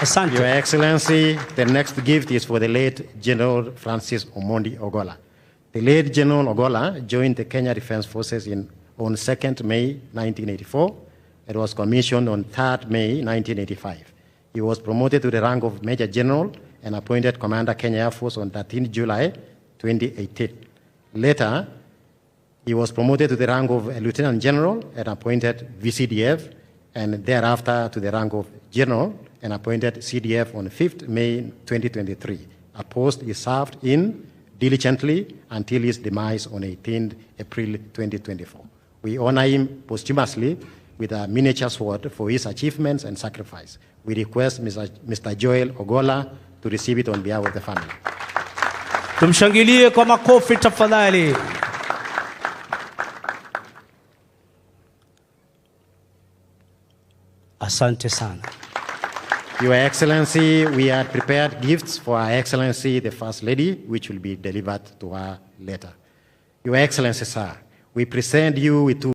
Asante. Your Excellency, the next gift is for the late General Francis Omondi Ogolla. The late General Ogolla joined the Kenya Defence Forces on 2nd May 1984 and was commissioned on 3rd May 1985. He was promoted to the rank of Major General and appointed Commander Kenya Air Force on 13 July 2018. Later, he was promoted to the rank of Lieutenant General and appointed VCDF, and thereafter to the rank of General and appointed CDF on 5th May 2023, a post he served in diligently until his demise on 18th April 2024. We honor him posthumously with a miniature sword for his achievements and sacrifice. We request Mr. Joel Ogolla to receive it on behalf of the family. Tumshangilie kwa makofi tafadhali. Asante sana. Your Excellency, we had prepared gifts for Her Excellency the First Lady, which will be delivered to her later. Your Excellency, sir, we present you with two